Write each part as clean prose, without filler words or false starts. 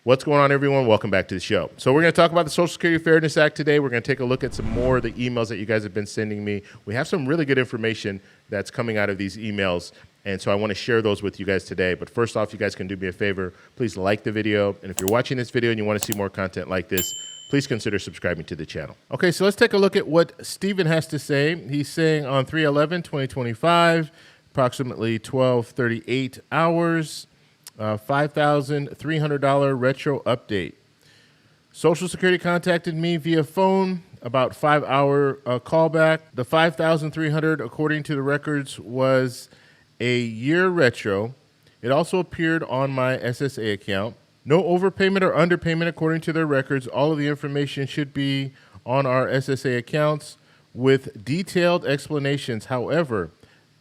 What's going on, everyone? Welcome back to the show. So we're going to talk about the Social Security Fairness Act today. We're going to take a look at some more of the emails that you guys have been sending me. We have some really good information that's coming out of these emails, and so I want to share those with you guys today. But first off, you guys can do me a favor. Please like the video, and if you're watching this video and you want to see more content like this, please consider subscribing to the channel. Okay, so let's take a look at what Stephen has to say. He's saying on 3/11/2025, approximately 12:38 hours, $5,300 retro update. Social Security contacted me via phone, about 5-hour callback. The $5,300, according to the records, was a year retro. It also appeared on my SSA account. No overpayment or underpayment according to their records. All of the information should be on our SSA accounts with detailed explanations. However,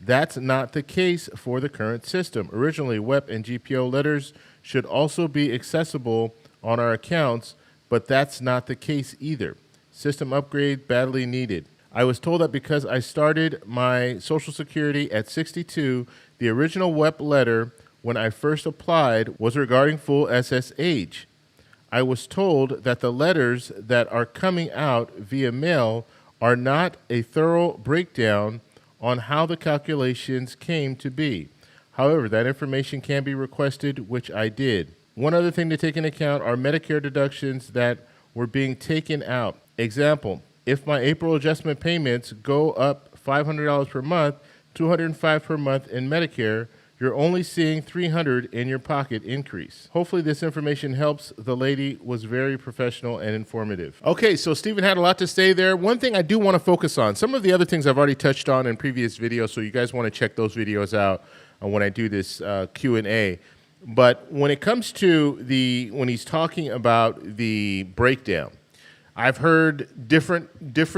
that's not the case for the current system. Originally, WEP and GPO letters should also be accessible on our accounts, but that's not the case either. System upgrade badly needed. I was told that because I started my Social Security at 62, the original WEP letter when I first applied was regarding full SS age. I was told that the letters that are coming out via mail are not a thorough breakdown on how the calculations came to be. However, that information can be requested, which I did. One other thing to take into account are Medicare deductions that were being taken out. Example, if my April adjustment payments go up $500 per month, $205 per month in Medicare, you're only seeing $300 in your pocket increase. Hopefully this information helps. The lady was very professional and informative. Okay, so Stephen had a lot to say there. One thing I do want to focus on, some of the other things I've already touched on in previous videos, so you guys want to check those videos out when I do this Q&A. But when it comes to when he's talking about the breakdown, I've heard different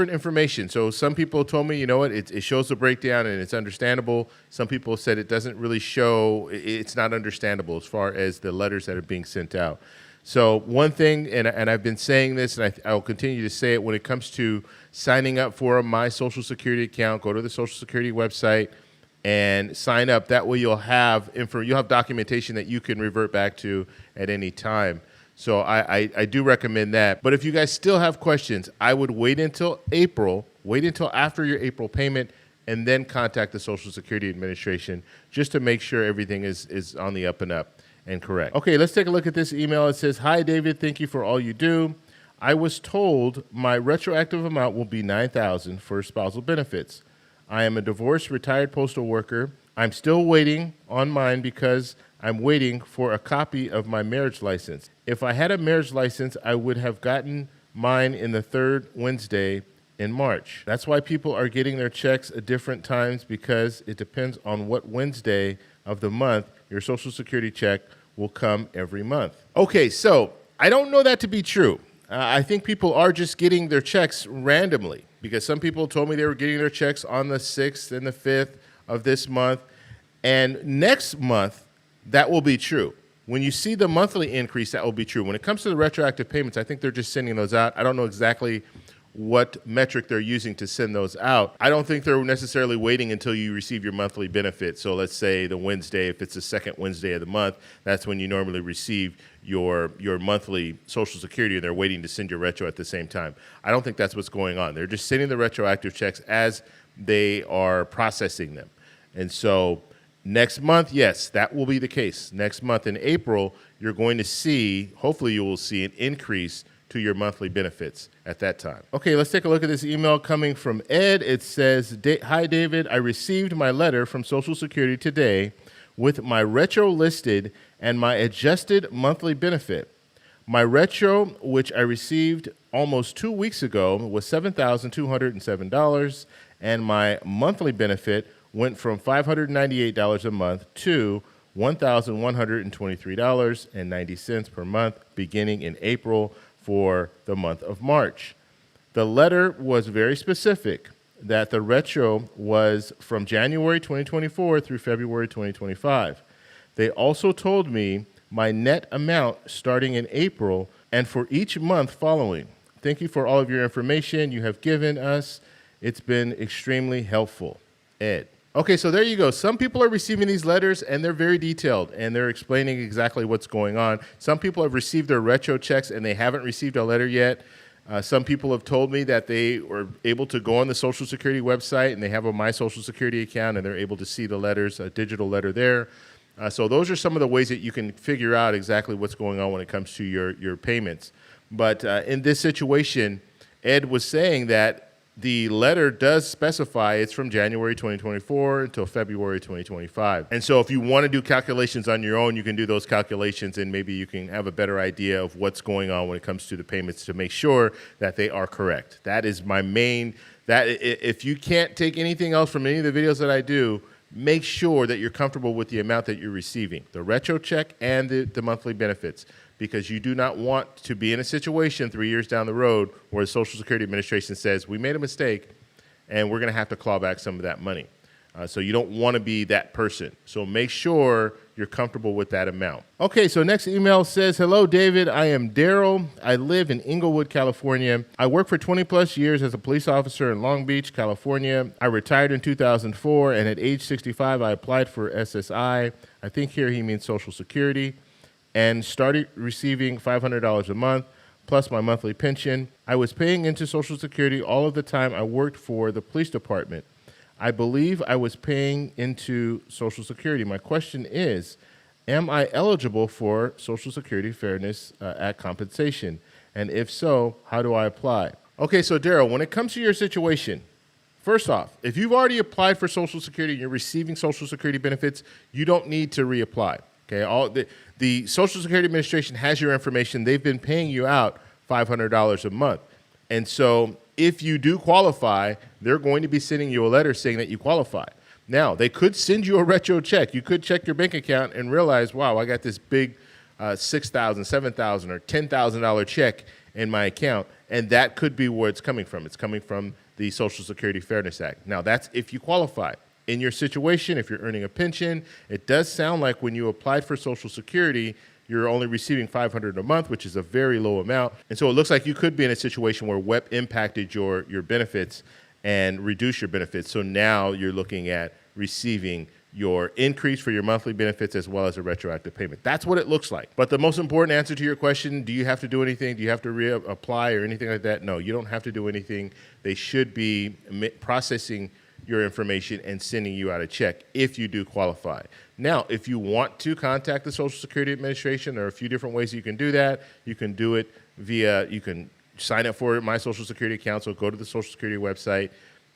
information. So some people told me, you know what, it shows the breakdown and it's understandable. Some people said it doesn't really show, it's not understandable as far as the letters that are being sent out. So one thing, and I've been saying this, and I'll continue to say it when it comes to signing up for my Social Security account, go to the Social Security website and sign up. That way you'll have documentation that you can revert back to at any time. So I do recommend that. But if you guys still have questions, I would wait until April, wait until after your April payment, and then contact the Social Security Administration just to make sure everything is on the up and up and correct. Okay, let's take a look at this email. It says, "Hi, David. Thank you for all you do. I was told my retroactive amount will be $9,000 for spousal benefits. I am a divorced retired postal worker. I'm still waiting on mine because I'm waiting for a copy of my marriage license. If I had a marriage license, I would have gotten mine in the third Wednesday in March. That's why people are getting their checks at different times, because it depends on what Wednesday of the month your Social Security check will come every month." Okay, so I don't know that to be true. I think people are just getting their checks randomly, because some people told me they were getting their checks on the 6th and the 5th of this month. And next month, that will be true. When you see the monthly increase, that will be true. When it comes to the retroactive payments, I think they're just sending those out. I don't know exactly what metric they're using to send those out. I don't think they're necessarily waiting until you receive your monthly benefit. So let's say the Wednesday, if it's the second Wednesday of the month, that's when you normally receive your monthly Social Security, and they're waiting to send your retro at the same time. I don't think that's what's going on. They're just sending the retroactive checks as they are processing them. And so next month, yes, that will be the case. Next month in April, you're going to see, hopefully you will see an increase to your monthly benefits at that time. Okay, let's take a look at this email coming from Ed. It says, "Hi, David. I received my letter from Social Security today with my retro listed and my adjusted monthly benefit. My retro, which I received almost 2 weeks ago, was $7,207, and my monthly benefit went from $598 a month to $1,123.90 per month beginning in April for the month of March. The letter was very specific that the retro was from January 2024 through February 2025. They also told me my net amount starting in April and for each month following. Thank you for all of your information you have given us. It's been extremely helpful. Ed." Okay, so there you go. Some people are receiving these letters and they're very detailed and they're explaining exactly what's going on. Some people have received their retro checks and they haven't received a letter yet. Some people have told me that they were able to go on the Social Security website and they have a My Social Security account and they're able to see the letters, a digital letter there. So those are some of the ways that you can figure out exactly what's going on when it comes to your payments. But in this situation, Ed was saying that the letter does specify it's from January 2024 until February 2025. And so if you want to do calculations on your own, you can do those calculations and maybe you can have a better idea of what's going on when it comes to the payments to make sure that they are correct. That is my main, if you can't take anything else from any of the videos that I do, make sure that you're comfortable with the amount that you're receiving, the retro check and the monthly benefits, because you do not want to be in a situation 3 years down the road where the Social Security Administration says, we made a mistake and we're going to have to claw back some of that money. So you don't want to be that person. So make sure you're comfortable with that amount. Okay, so next email says, hello, David. I am Daryl. I live in Inglewood, California. I worked for 20 plus years as a police officer in Long Beach, California. I retired in 2004, and at age 65, I applied for SSI. I think here he means Social Security, and started receiving $500 a month, plus my monthly pension. I was paying into Social Security all of the time I worked for the police department. I believe I was paying into Social Security. My question is, am I eligible for Social Security Fairness Act compensation? And if so, how do I apply? Okay, so Daryl, when it comes to your situation, first off, if you've already applied for Social Security and you're receiving Social Security benefits, you don't need to reapply. Okay, the Social Security Administration has your information. They've been paying you out $500 a month. And so if you do qualify, they're going to be sending you a letter saying that you qualify. Now, they could send you a retro check. You could check your bank account and realize, wow, I got this big $6,000, $7,000, or $10,000 check in my account, and that could be where it's coming from. It's coming from the Social Security Fairness Act. Now, that's if you qualify. In your situation, if you're earning a pension, it does sound like when you applied for Social Security, you're only receiving $500 a month, which is a very low amount. And so it looks like you could be in a situation where WEP impacted your benefits and reduced your benefits. So now you're looking at receiving your increase for your monthly benefits as well as a retroactive payment. That's what it looks like. But the most important answer to your question, do you have to do anything? Do you have to reapply or anything like that? No, you don't have to do anything. They should be processing your information and sending you out a check if you do qualify. Now, if you want to contact the Social Security Administration, there are a few different ways you can do that. You can do it via, you can sign up for My Social Security account, so go to the Social Security website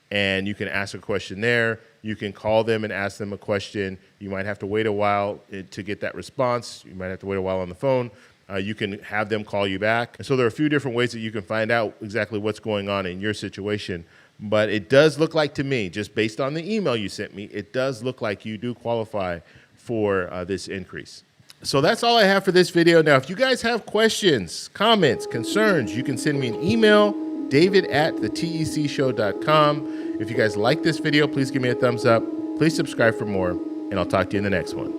and you can ask a question there. You can call them and ask them a question. You might have to wait a while to get that response. You might have to wait a while on the phone. You can have them call you back. And so there are a few different ways that you can find out exactly what's going on in your situation. But it does look like to me, just based on the email you sent me, it does look like you do qualify for this increase. So that's all I have for this video. Now, if you guys have questions, comments, concerns, you can send me an email, david@thetecshow.com. If you guys like this video, please give me a thumbs up. Please subscribe for more, and I'll talk to you in the next one.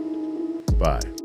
Bye.